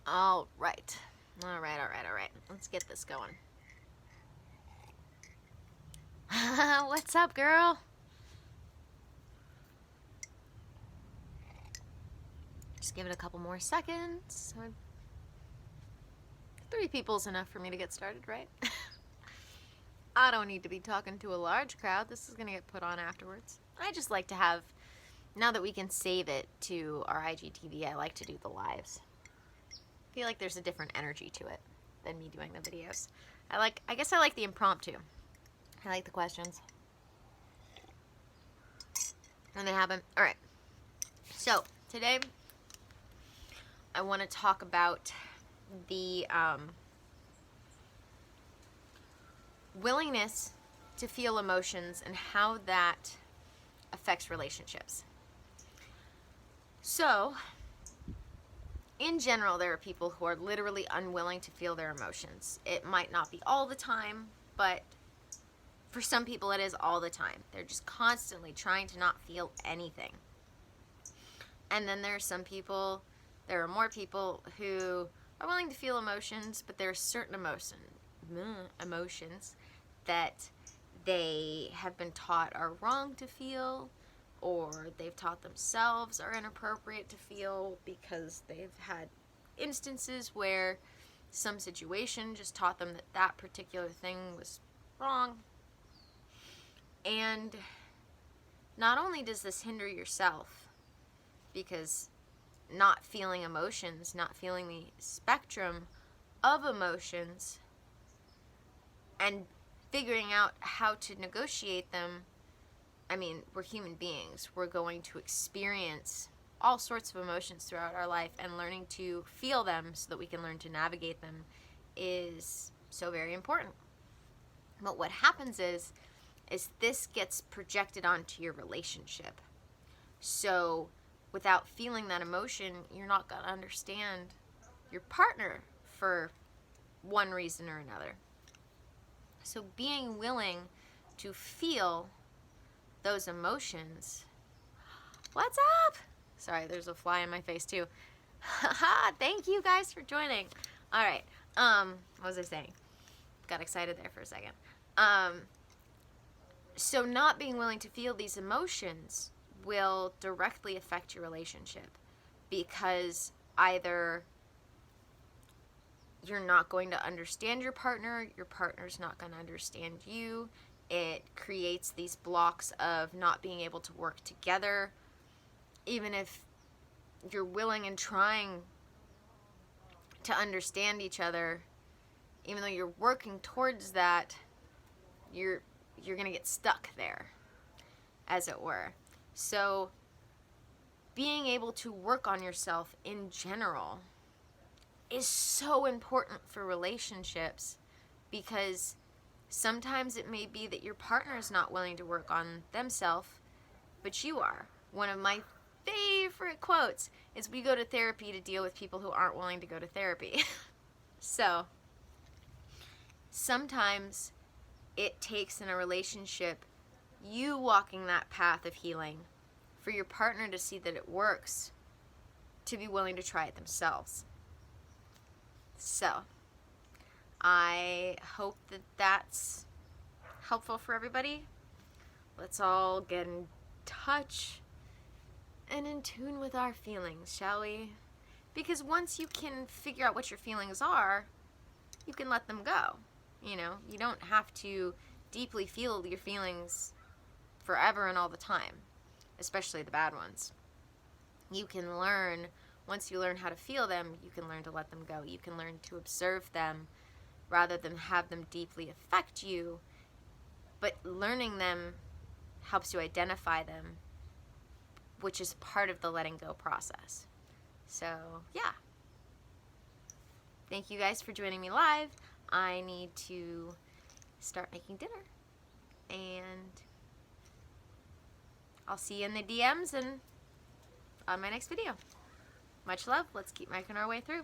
All right. All right, all right, all right. Let's get this going. What's up, girl? Just give it a couple more seconds. 3 people's enough for me to get started, right? I don't need to be talking to a large crowd. This is going to get put on afterwards. I just like to have, now that we can save it to our IGTV, I like to do the lives. I feel like there's a different energy to it than me doing the videos. I guess I like the impromptu. I like the questions. When they happen. Alright. So, today, I want to talk about the willingness to feel emotions and how that affects relationships. So, in general, there are people who are literally unwilling to feel their emotions. It might not be all the time, but for some people it is all the time. They're just constantly trying to not feel anything. And then there are more people who are willing to feel emotions, but there are certain emotions that they have been taught are wrong to feel, or they've taught themselves are inappropriate to feel because they've had instances where some situation just taught them that that particular thing was wrong. And not only does this hinder yourself, because not feeling emotions, not feeling the spectrum of emotions, and figuring out how to negotiate them. I mean, we're human beings. We're going to experience all sorts of emotions throughout our life, and learning to feel them so that we can learn to navigate them is so very important. But what happens is this gets projected onto your relationship. So without feeling that emotion, you're not going to understand your partner for one reason or another. So being willing to feel those emotions. What's up? Sorry, there's a fly in my face too. Haha, thank you guys for joining. All right. What was I saying? Got excited there for a second. So not being willing to feel these emotions will directly affect your relationship, because either you're not going to understand your partner's not going to understand you. It creates these blocks of not being able to work together. Even if you're willing and trying to understand each other, even though you're working towards that, you're going to get stuck there, as it were. So being able to work on yourself in general is so important for relationships, because sometimes it may be that your partner is not willing to work on themselves, but you are. One of my favorite quotes is, we go to therapy to deal with people who aren't willing to go to therapy. So sometimes it takes, in a relationship, you walking that path of healing for your partner to see that it works, to be willing to try it themselves. So I hope that that's helpful for everybody. Let's all get in touch and in tune with our feelings, shall we? Because once you can figure out what your feelings are, you can let them go. You know, you don't have to deeply feel your feelings forever and all the time, especially the bad ones. You can learn, once you learn how to feel them, you can learn to let them go. You can learn to observe them rather than have them deeply affect you. But learning them helps you identify them, which is part of the letting go process. So, yeah. Thank you guys for joining me live. I need to start making dinner. And I'll see you in the DMs and on my next video. Much love. Let's keep making our way through.